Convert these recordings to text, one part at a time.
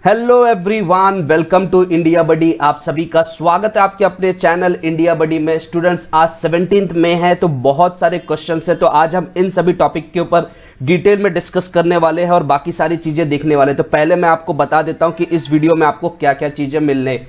Hello everyone, welcome to India buddy. आप सभी का स्वागत है आपके अपने चैनल इंडिया बडी में। स्टूडेंट्स, आज 17 मई है तो बहुत सारे क्वेश्चंस है, तो आज हम इन सभी टॉपिक के ऊपर डिटेल में डिस्कस करने वाले हैं और बाकी सारी चीजें देखने वाले हैं। तो पहले मैं आपको बता देता हूं कि इस वीडियो में आपको क्या क्या चीजें मिलने।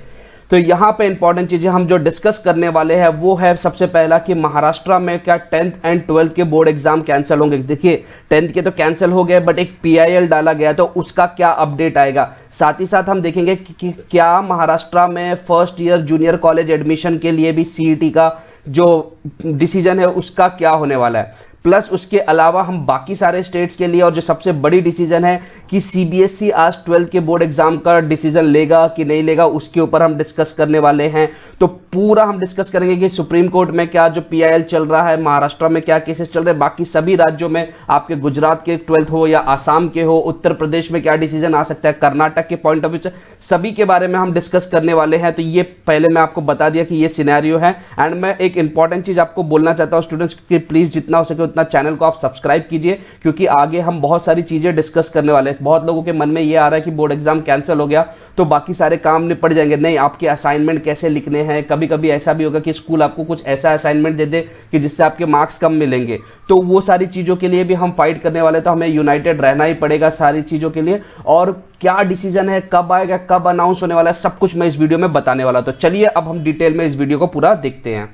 तो यहां पे इंपॉर्टेंट चीजें हम जो डिस्कस करने वाले हैं वो है सबसे पहला कि महाराष्ट्र में क्या 10th एंड 12th के बोर्ड एग्जाम कैंसिल होंगे। देखिए 10th के तो कैंसिल हो गए, बट एक PIL डाला गया तो उसका क्या अपडेट आएगा। साथ ही साथ हम देखेंगे कि क्या महाराष्ट्र में first year junior college admission के लिए भी CET का जो डिसीजन है उसका क्या होने वाला है। प्लस उसके अलावा हम बाकी सारे स्टेट्स के लिए और जो सबसे बड़ी डिसीजन है कि CBSE आज 12th के बोर्ड एग्जाम का डिसीजन लेगा कि नहीं लेगा, उसके ऊपर हम डिस्कस करने वाले हैं। तो पूरा हम डिस्कस करेंगे कि सुप्रीम कोर्ट में क्या जो PIL चल रहा है, महाराष्ट्र में क्या केसेस चल रहे हैं, बाकी सभी राज्यों में, आपके गुजरात के 12th हो या आसाम के हो, उत्तर प्रदेश में क्या डिसीजन आ सकता है, कर्नाटक के पॉइंट ऑफ व्यू से सभी के बारे में हम डिस्कस करने वाले हैं। तो ये पहले मैं आपको बता दिया कि ये सिनेरियो है। एंड मैं एक इंपॉर्टेंट चीज आपको बोलना चाहता हूं स्टूडेंट्स कि प्लीज जितना हो सके उतना चैनल को आप सब्सक्राइब कीजिए, क्योंकि आगे हम बहुत सारी चीजें डिस्कस करने वाले हैं। बहुत लोगों के मन में ये आ रहा है कि बोर्ड एग्जाम कैंसिल हो गया तो बाकी सारे काम निपट जाएंगे। नहीं, आपके असाइनमेंट कैसे लिखने हैं, कभी कभी ऐसा भी होगा कि स्कूल आपको कुछ ऐसा असाइनमेंट दे दे कि जिससे आपके मार्क्स कम मिलेंगे। तो वो सारी चीजों के लिए भी हम फाइट करने वाले, तो हमें यूनाइटेड रहना ही पड़ेगा सारी चीजों के लिए। और क्या डिसीजन है, कब आएगा, कब अनाउंस होने वाला है, सब कुछ मैं इस वीडियो में बताने वाला। तो चलिए अब हम डिटेल में इस वीडियो को पूरा देखते हैं।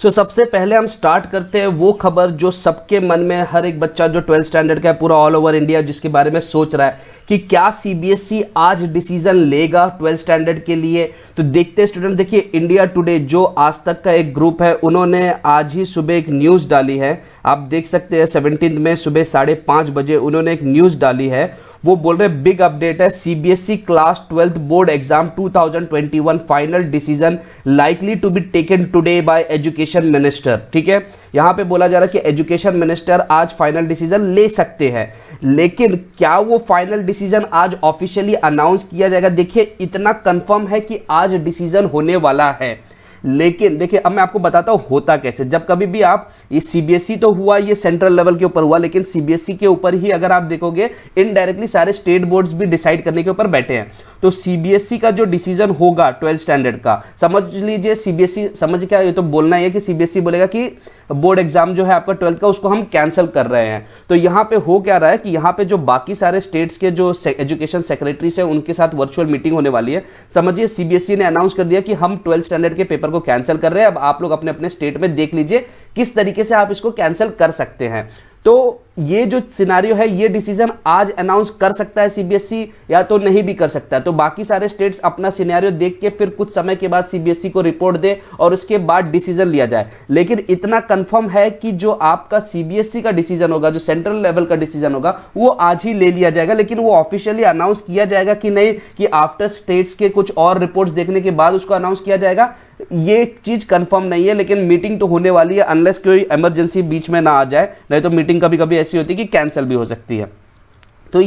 सबसे पहले हम स्टार्ट करते हैं वो खबर जो सबके मन में, हर एक बच्चा जो 12th स्टैंडर्ड का है पूरा ऑल ओवर इंडिया जिसके बारे में सोच रहा है कि क्या CBSE आज डिसीजन लेगा 12th स्टैंडर्ड के लिए। तो देखते हैं स्टूडेंट, देखिए इंडिया टुडे जो आज तक का एक ग्रुप है, उन्होंने आज ही सुबह एक न्यूज डाली है। आप देख सकते हैं 17 में सुबह 5:30 बजे उन्होंने एक न्यूज डाली है। वो बोल रहे बिग अपडेट है, CBSE class 12th board exam 2021 final decision likely to be taken today by education minister. ठीक है, यहां पे बोला जा रहा है कि एजुकेशन मिनिस्टर आज फाइनल डिसीजन ले सकते हैं, लेकिन क्या वो फाइनल डिसीजन आज ऑफिशियली अनाउंस किया जाएगा। देखिए इतना कंफर्म है कि आज डिसीजन होने वाला है, लेकिन देखिए अब मैं आपको बताता हूं होता कैसे। जब कभी भी आप ये CBSE तो हुआ, ये सेंट्रल लेवल के ऊपर हुआ, लेकिन CBSE के ऊपर ही अगर आप देखोगे इनडायरेक्टली सारे स्टेट बोर्ड्स भी डिसाइड करने के ऊपर बैठे हैं। तो CBSE का जो डिसीजन होगा 12th स्टैंडर्ड का, समझ लीजिए CBSE, समझ क्या, ये तो बोलना है कि CBSE बोलेगा कि बोर्ड एग्जाम जो है आपका 12th का उसको हम कैंसिल कर रहे हैं। तो यहां पे हो क्या रहा है कि यहां पे जो बाकी सारे स्टेट्स के जो एजुकेशन सेक्रेटरीज है उनके साथ वर्चुअल मीटिंग होने वाली है। समझिए CBSE ने अनाउंस कर दिया कि हम 12th स्टैंडर्ड के पेपर को कैंसिल कर रहे हैं। अब आप लोग अपने अपने स्टेट में देख लीजिए किस तरीके से आप इसको कैंसिल कर सकते हैं। तो ये जो सिनारियो है, ये डिसीजन आज अनाउंस कर सकता है CBSE या तो नहीं भी कर सकता है। तो बाकी सारे स्टेट्स अपना सिनेरियो देख के फिर कुछ समय के बाद CBSE को रिपोर्ट दे और उसके बाद डिसीजन लिया जाए। लेकिन इतना कंफर्म है कि जो आपका CBSE का डिसीजन होगा, जो सेंट्रल लेवल का डिसीजन होगा, वो आज ही ले लिया जाएगा। लेकिन वो ऑफिशियली अनाउंस किया जाएगा कि नहीं, कि आफ्टर स्टेट्स के कुछ और रिपोर्ट्स देखने के बाद उसको अनाउंस किया जाएगा, ये चीज कंफर्म नहीं है। लेकिन मीटिंग तो होने वाली है, अनलेस कोई इमरजेंसी बीच में ना आ जाए, नहीं तो मीटिंग कभी कभी ऐसी होती है कि कैंसिल भी हो सकती है। तो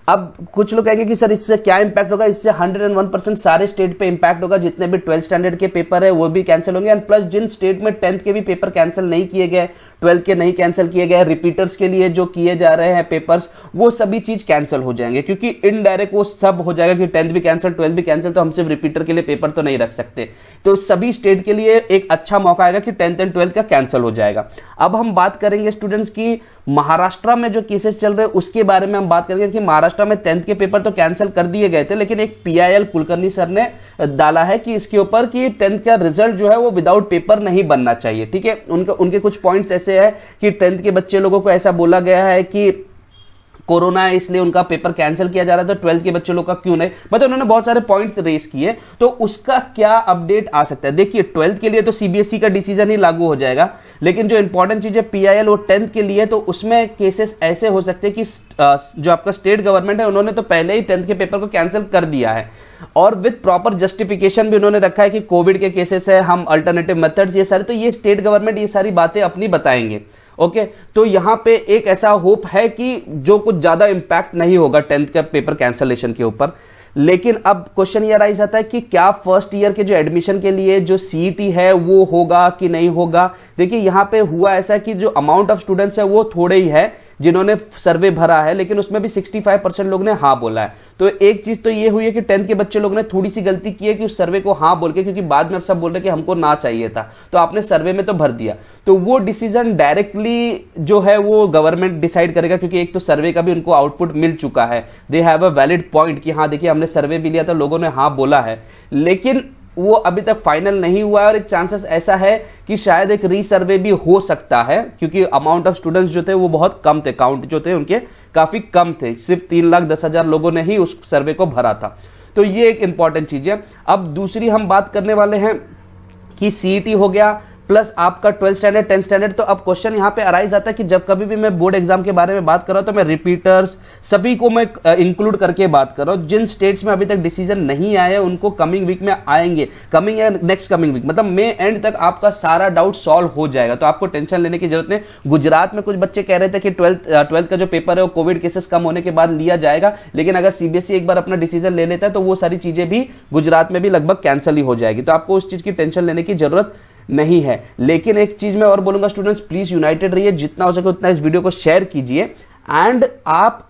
अब कुछ लोग कहेंगे कि सर इससे क्या इंपैक्ट होगा। इससे 101% सारे स्टेट पे इंपैक्ट होगा। जितने भी 12th स्टैंडर्ड के पेपर है वो भी कैंसिल होंगे, एंड प्लस जिन स्टेट में 10th के भी पेपर कैंसिल नहीं किए गए, 12th के नहीं कैंसिल किए गए, रिपीटर्स के लिए जो किए जा रहे हैं पेपर्स, वो सभी चीज कैंसिल हो जाएंगे, क्योंकि इनडायरेक्ट वो सब हो जाएगा कि 10th भी कैंसिल, 12th भी कैंसिल, तो हम सिर्फ रिपीटर के लिए पेपर तो नहीं रख सकते। तो सभी स्टेट के लिए एक अच्छा मौका आएगा कि 10th एंड 12th का कैंसिल हो जाएगा। अब हम बात करेंगे स्टूडेंट्स की महाराष्ट्र में जो केसेस चल रहे हैं उसके बारे में हम बात करेंगे कि महाराष्ट्र में 10th के पेपर तो कैंसिल कर दिए गए थे, लेकिन एक PIL कुलकर्णी सर ने डाला है कि इसके ऊपर कि 10th का रिजल्ट जो है वो विदाउट पेपर नहीं बनना चाहिए। ठीक है, उनके कुछ पॉइंट्स ऐसे हैं कि 10th के बच्चे लोगों को ऐसा बोला गया है कि कोरोना है इसलिए उनका पेपर कैंसिल किया जा रहा है, तो 12th के बच्चे लोग का क्यों नहीं, मतलब उन्होंने बहुत सारे पॉइंट्स रेस किए। तो उसका क्या अपडेट आ सकता है। देखिए 12th के लिए तो CBSE का डिसीजन ही लागू हो जाएगा, लेकिन जो इंपॉर्टेंट चीज है PIL और 10th के लिए, तो उसमें केसेस ऐसे हो सकते हैं कि जो आपका स्टेट गवर्नमेंट है उन्होंने तो पहले ही 10th के पेपर को कैंसिल कर दिया है, और विद प्रॉपर जस्टिफिकेशन भी उन्होंने रखा है कि कोविड के केसेस है, हम अल्टरनेटिव मेथड्स, ये सारे, तो ये स्टेट गवर्नमेंट ये सारी बातें अपनी बताएंगे। ओके, तो यहां पे एक ऐसा होप है कि जो कुछ ज्यादा इंपैक्ट नहीं होगा 10th का पेपर कैंसलेशन के ऊपर। लेकिन अब क्वेश्चन ये राइज आता है कि क्या फर्स्ट ईयर के जो एडमिशन के लिए जो CET है वो होगा कि नहीं होगा। देखिए यहां पे हुआ ऐसा कि जो अमाउंट ऑफ स्टूडेंट्स है वो थोड़े ही है, जिन्होंने सर्वे भरा है, लेकिन उसमें भी 65% लोग ने हाँ बोला है। तो एक चीज तो ये हुई है कि 10th के बच्चे लोग ने थोड़ी सी गलती की है कि उस सर्वे को हाँ बोल के, क्योंकि बाद में अब सब बोल रहे कि हमको ना चाहिए था, तो आपने सर्वे में तो भर दिया। तो वो डिसीजन डायरेक्टली जो है वो गवर्नमेंट डिसाइड करेगा, क्योंकि एक तो सर्वे का भी उनको आउटपुट मिल चुका है, they have a valid point कि हाँ देखिए हमने सर्वे भी लिया था, लोगों ने हाँ बोला है, लेकिन वो अभी तक फाइनल नहीं हुआ है। और एक चांसेस ऐसा है कि शायद एक रीसर्वे भी हो सकता है, क्योंकि अमाउंट ऑफ स्टूडेंट्स जो थे वो बहुत कम थे, काउंट जो थे उनके काफी कम थे, सिर्फ 3,10,000 लोगों ने ही उस सर्वे को भरा था। तो ये एक इंपॉर्टेंट चीज है। अब दूसरी हम बात करने वाले हैं कि सीईटी हो गया प्लस आपका 12th स्टैंडर्ड 10th स्टैंडर्ड। तो अब क्वेश्चन यहां पे अराइज आता है कि जब कभी भी मैं बोर्ड एग्जाम के बारे में बात कर रहा हूं तो मैं रिपीटर्स सभी को मैं इंक्लूड करके बात कर रहा हूं। जिन स्टेट्स में अभी तक डिसीजन नहीं आया है उनको कमिंग वीक में आएंगे, कमिंग या नेक्स्ट कमिंग वीक, मतलब मई एंड तक आपका सारा डाउट सॉल्व हो जाएगा, तो आपको टेंशन लेने की जरूरत नहीं। गुजरात में कुछ बच्चे कह रहे थे कि 12th का जो पेपर है वो कोविड केसेस कम होने के बाद लिया जाएगा, लेकिन अगर सीबीएसई एक बार अपना डिसीजन ले लेता है तो वो सारी चीजें भी गुजरात में भी लगभग कैंसिल ही हो जाएगी, तो आपको उस चीज की टेंशन लेने की जरूरत नहीं है। लेकिन एक चीज मैं और बोलूंगा, स्टूडेंट्स प्लीज यूनाइटेड रहिए, जितना हो सके उतना इस वीडियो को शेयर कीजिए एंड आप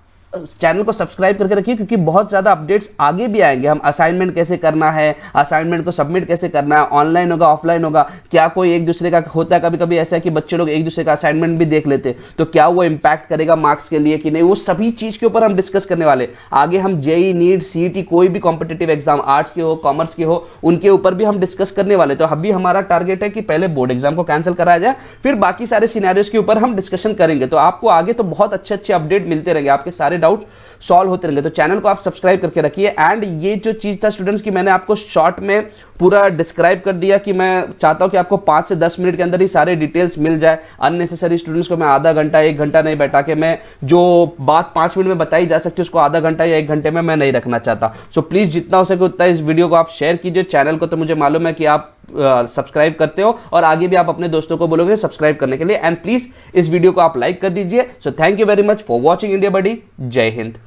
चैनल को सब्सक्राइब करके रखिए, क्योंकि बहुत ज्यादा अपडेट्स आगे भी आएंगे। हम असाइनमेंट कैसे करना है, असाइनमेंट को सबमिट कैसे करना है, ऑनलाइन होगा ऑफलाइन होगा, क्या कोई एक दूसरे का होता है, कभी कभी ऐसा है कि बच्चे लोग एक दूसरे का असाइनमेंट भी देख लेते, तो क्या वो इंपैक्ट करेगा मार्क्स के लिए कि नहीं, वो सभी चीज के ऊपर हम डिस्कस करने वाले। आगे हम जेई नीट सीईटी कोई भी कॉम्पिटेटिव एग्जाम आर्ट्स के हो कॉमर्स के हो उनके ऊपर भी हम डिस्कस करने वाले। तो अभी हमारा टारगेट है कि पहले बोर्ड एग्जाम को कैंसिल कराया जाए, फिर बाकी सारे सिनेरियोस के ऊपर हम डिस्कशन करेंगे। तो आपको आगे तो बहुत अच्छे अच्छे अपडेट मिलते रहेंगे, आपके सारे डाउट सॉल्व होते रहेंगे। तो चैनल को आप सब्सक्राइब करके रखिए। एंड ये जो चीज था स्टूडेंट्स की मैंने आपको शॉर्ट में पूरा डिस्क्राइब कर दिया कि मैं चाहता हूं कि आपको 5 से 10 मिनट के अंदर ही सारे डिटेल्स मिल जाए। अननेसेसरी स्टूडेंट्स को मैं आधा घंटा 1 घंटा नहीं बैठा के, मैं जो बात 5 मिनट में बताई जा सकती है उसको आधा घंटा या 1 घंटे में मैं नहीं रखना चाहता। सो प्लीज जितना हो सके उतना इस वीडियो को आप शेयर कीजिए। चैनल को तो मुझे मालूम है कि आप सब्सक्राइब करते हो और आगे भी आप अपने दोस्तों को बोलोगे सब्सक्राइब करने के लिए। एंड प्लीज इस वीडियो को आप लाइक कर दीजिए। So thank you very much for watching India buddy. जय हिंद।